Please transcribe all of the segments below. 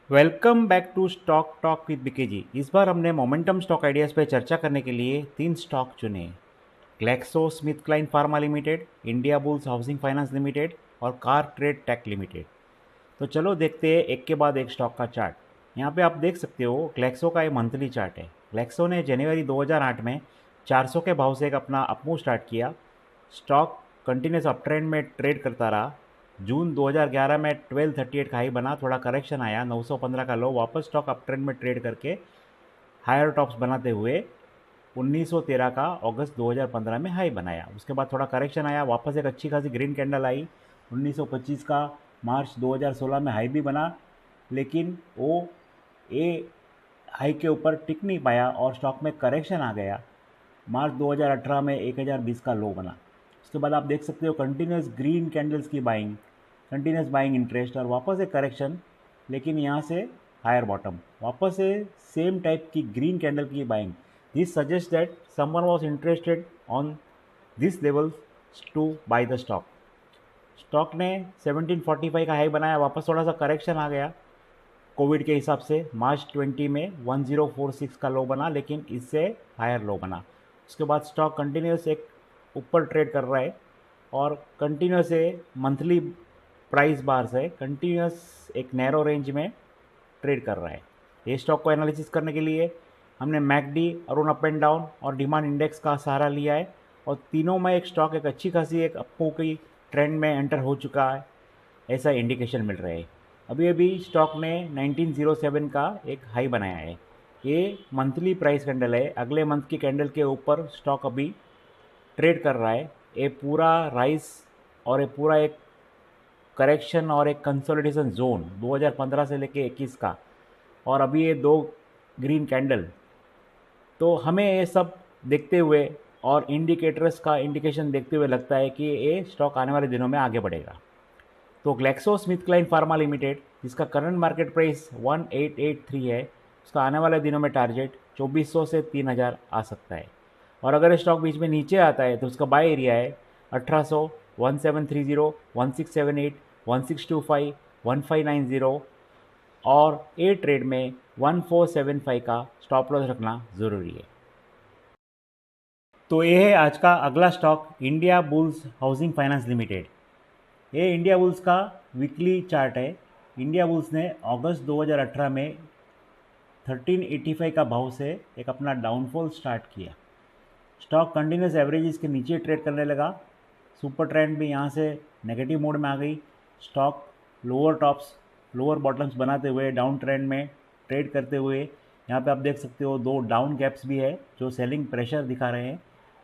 Welcome back to Stock Talk with BKG. इस बार हमने मोमेंटम स्टॉक आइडियाज़ पर चर्चा करने के लिए तीन स्टॉक चुने। GlaxoSmithKline pharma limited, Indiabulls housing finance limited और कार ट्रेड टेक लिमिटेड। तो चलो देखते हैं एक के बाद एक स्टॉक का चार्ट। यहाँ पे आप देख सकते हो ग्लैक्सो का ये मंथली चार्ट है। ग्लैक्सो ने जनवरी 2008 में 400 के भाव से एक अपना अपमूव स्टार्ट किया। स्टॉक कंटिन्यूस अप ट्रेंड में ट्रेड करता रहा। जून 2011 में 1238 का हाई बना, थोड़ा करेक्शन आया, 915 का लो, वापस स्टॉक अप ट्रेंड में ट्रेड करके हायर टॉप्स बनाते हुए 1913 का अगस्त 2015 में हाई बनाया। उसके बाद थोड़ा करेक्शन आया, वापस एक अच्छी खासी ग्रीन कैंडल आई। 1925 का मार्च 2016 में हाई भी बना, लेकिन वो ए हाई के ऊपर टिक नहीं पाया और स्टॉक में करेक्शन आ गया। मार्च 2018 में 1020 का लो बना। उसके बाद आप देख सकते हो कंटिन्यूस ग्रीन कैंडल्स की बाइंग, कंटिन्यूस बाइंग इंटरेस्ट और वापस एक करेक्शन, लेकिन यहाँ से हायर बॉटम, वापस से सेम टाइप की ग्रीन कैंडल की buying. This suggest that someone was interested on this level to buy the stock. Stock ने 1745 का हाई बनाया, वापस थोड़ा सा करेक्शन आ गया कोविड के हिसाब से। मार्च 20 में 1046 का लो बना, लेकिन इससे हायर लो बना। उसके बाद स्टॉक कंटिन्यूस एक ऊपर ट्रेड कर रहा है और कंटिन्यूस है मंथली प्राइस बार से कंटिन्यूस एक नैरो रेंज में ट्रेड कर रहा है। ये स्टॉक को एनालिसिस करने के लिए हमने McD, Arun up and down और डिमांड इंडेक्स का सहारा लिया है, और तीनों में एक स्टॉक एक अच्छी खासी एक अपो की ट्रेंड में एंटर हो चुका है, ऐसा इंडिकेशन मिल रहा है। अभी अभी स्टॉक ने 1907 का एक हाई बनाया है। ये मंथली प्राइस कैंडल है, अगले मंथ की कैंडल के ऊपर स्टॉक अभी ट्रेड कर रहा है। ये पूरा राइस और ये पूरा एक करेक्शन और एक कंसोलिडेशन जोन 2015 से लेके 21 का, और अभी ये दो ग्रीन कैंडल। तो हमें ये सब देखते हुए और इंडिकेटर्स का इंडिकेशन देखते हुए लगता है कि ये स्टॉक आने वाले दिनों में आगे बढ़ेगा। तो GlaxoSmithKline pharma limited, जिसका करंट मार्केट प्राइस 1883 है, उसका आने वाले दिनों में टारगेट 2400 से 3000 आ सकता है। और अगर स्टॉक बीच में नीचे आता है तो उसका बाय एरिया है 1800, 1730, 1678, 1625, 1590, और ए ट्रेड में 1475 का स्टॉप लॉस रखना ज़रूरी है। तो ये है आज का अगला stock, India bulls housing finance limited. ये इंडिया बुल्स का वीकली चार्ट है। इंडिया बुल्स ने अगस्त 2018 में 1385 का भाव से एक अपना डाउनफॉल स्टार्ट किया। स्टॉक कंटिन्यूस एवरेजेस के नीचे ट्रेड करने लगा। सुपर ट्रेंड भी यहाँ से नेगेटिव मोड में आ गई। Stock lower tops lower bottoms बनाते हुए डाउन ट्रेंड में ट्रेड करते हुए, यहाँ पे आप देख सकते हो दो डाउन गैप्स भी है जो सेलिंग प्रेशर दिखा रहे हैं।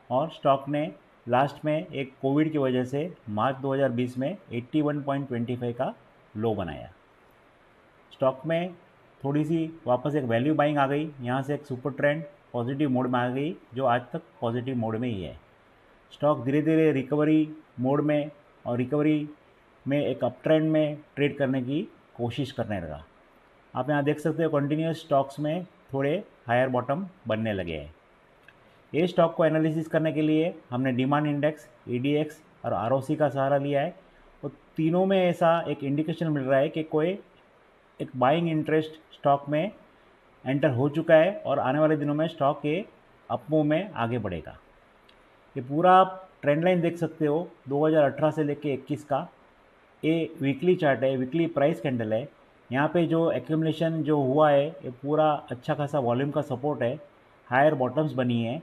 और स्टॉक ने लास्ट में एक कोविड की वजह से मार्च 2020 में 81.25 का लो बनाया। स्टॉक में थोड़ी सी वापस एक वैल्यू बाइंग आ गई, यहाँ से एक सुपर ट्रेंड पॉजिटिव मोड में आ गई जो आज तक पॉजिटिव मोड में ही है। स्टॉक धीरे धीरे रिकवरी मोड में और रिकवरी में एक अप ट्रेंड में ट्रेड करने की कोशिश करने लगा। आप यहाँ देख सकते हो कंटिन्यूस स्टॉक्स में थोड़े हायर बॉटम बनने लगे हैं। ये स्टॉक को एनालिसिस करने के लिए हमने डिमांड इंडेक्स, ईडीएक्स और आरओसी का सहारा लिया है, और तीनों में ऐसा एक इंडिकेशन मिल रहा है कि कोई एक बाइंग इंटरेस्ट स्टॉक में एंटर हो चुका है और आने वाले दिनों में स्टॉक के अपमूव में आगे बढ़ेगा। ये पूरा आप ट्रेंड लाइन देख सकते हो 2018 से लेके 21 का। ये वीकली चार्ट है, वीकली प्राइस कैंडल है। यहाँ पे जो एक्यूमुलेशन जो हुआ है, ये पूरा अच्छा खासा वॉल्यूम का सपोर्ट है, हायर बॉटम्स बनी है।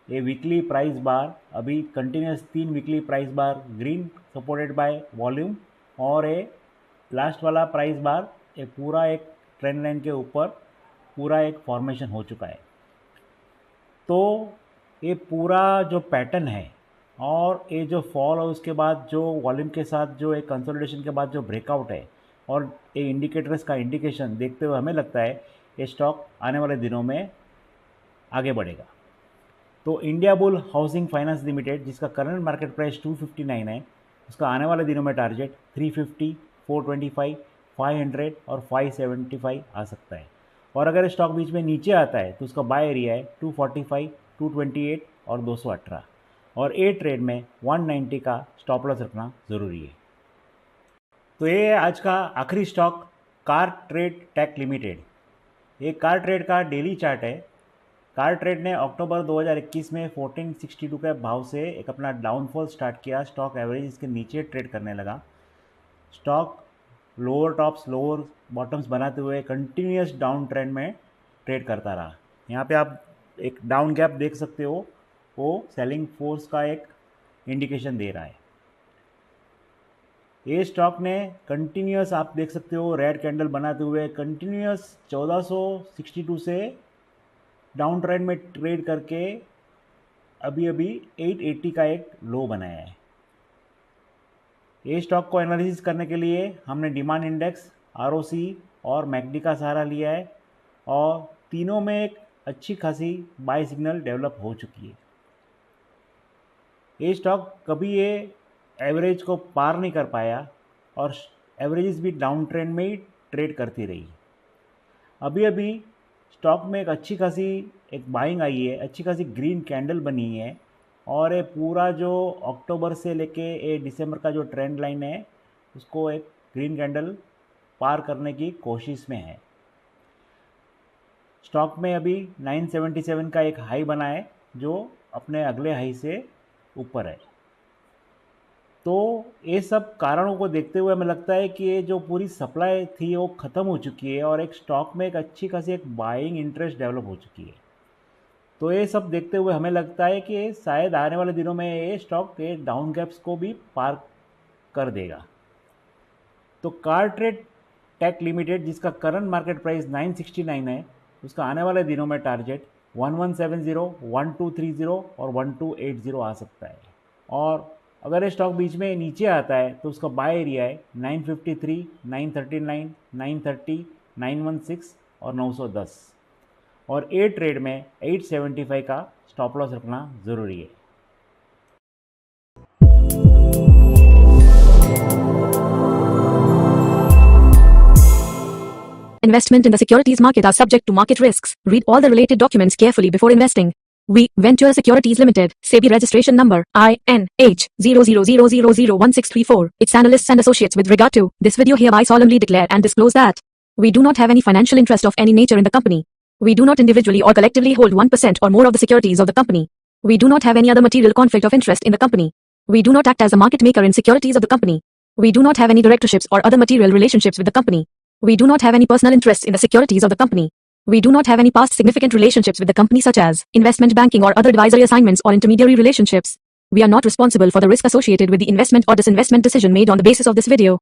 ये वीकली प्राइस बार अभी continuous 3 weekly price bar green supported by volume, और ये लास्ट वाला प्राइस बार ये पूरा एक ट्रेंड लाइन के ऊपर पूरा एक फॉर्मेशन हो चुका है। तो ये पूरा जो पैटर्न है और ये जो फॉल और उसके बाद जो वॉल्यूम के साथ जो एक कंसोलिडेशन के बाद जो ब्रेकआउट है, और ये इंडिकेटर्स का इंडिकेशन देखते हुए हमें लगता है ये स्टॉक आने वाले दिनों में आगे बढ़ेगा। तो India bull housing finance limited, जिसका करंट मार्केट प्राइस 259 है, उसका आने वाले दिनों में टारगेट 350, 425, 500 और 575 आ सकता है। और अगर स्टॉक बीच में नीचे आता है तो उसका बाय एरिया है 245, 228 और 218, और ए ट्रेड में 190 का स्टॉप लॉस रखना ज़रूरी है। तो ये है आज का आखिरी stock. CarTrade tech limited. ये कार ट्रेड का डेली चार्ट है। कार ट्रेड ने अक्टूबर 2021 में 1462 के भाव से एक अपना डाउनफॉल स्टार्ट किया। स्टॉक एवरेज इसके नीचे ट्रेड करने लगा। Stock lower tops lower bottoms बनाते हुए कंटिन्यूस डाउन ट्रेंड में ट्रेड करता रहा। यहाँ पे आप एक डाउन गैप देख सकते हो, वो सेलिंग फोर्स का एक इंडिकेशन दे रहा है। ये स्टॉक ने कंटिन्यूस आप देख सकते हो रेड कैंडल बनाते हुए कंटिन्यूस 1462 से डाउन ट्रेंड में ट्रेड करके अभी 880 का एक लो बनाया है। ये स्टॉक को एनालिसिस करने के लिए हमने डिमांड इंडेक्स, आरओसी और मैकडी का सहारा लिया है और तीनों में एक अच्छी खासी बाय सिग्नल डेवलप हो चुकी है। ये स्टॉक कभी ये एवरेज को पार नहीं कर पाया और एवरेजेस भी डाउन ट्रेंड में ही ट्रेड करती रही। अभी स्टॉक में एक अच्छी खासी एक बाइंग आई है, अच्छी खासी ग्रीन कैंडल बनी है और ये पूरा जो अक्टूबर से लेके ये दिसंबर का जो ट्रेंड लाइन है उसको एक ग्रीन कैंडल पार करने की कोशिश में है। स्टॉक में अभी 977 का एक हाई बना है जो अपने अगले हाई से ऊपर है। तो ये सब कारणों को देखते हुए हमें लगता है कि ये जो पूरी सप्लाई थी वो ख़त्म हो चुकी है और एक स्टॉक में एक अच्छी खासी एक बाइंग इंटरेस्ट डेवलप हो चुकी है। तो ये सब देखते हुए हमें लगता है कि शायद आने वाले दिनों में ये स्टॉक के डाउन गैप्स को भी पार कर देगा। तो कार ट्रेड टेक लिमिटेड जिसका करंट मार्केट प्राइस 969 है, उसका आने वाले दिनों में टारगेट 1170, 1230 और 1280 आ सकता है। और अगर ये स्टॉक बीच में नीचे आता है तो उसका बाय एरिया है 953, 939, 930, 916 और 910 और ए ट्रेड में 875 का स्टॉप लॉस रखना ज़रूरी है। Investment in the securities market are subject to market risks. Read all the related documents carefully before investing. We, Venture Securities Limited, SEBI registration number INH 0000001634, its analysts and associates with regard to this video hereby solemnly declare and disclose that we do not have any financial interest of any nature in the company. We do not individually or collectively hold 1% or more of the securities of the company. We do not have any other material conflict of interest in the company. We do not act as a market maker in securities of the company. We do not have any directorships or other material relationships with the company. We do not have any personal interests in the securities of the company. We do not have any past significant relationships with the company such as investment banking or other advisory assignments or intermediary relationships. We are not responsible for the risk associated with the investment or disinvestment decision made on the basis of this video.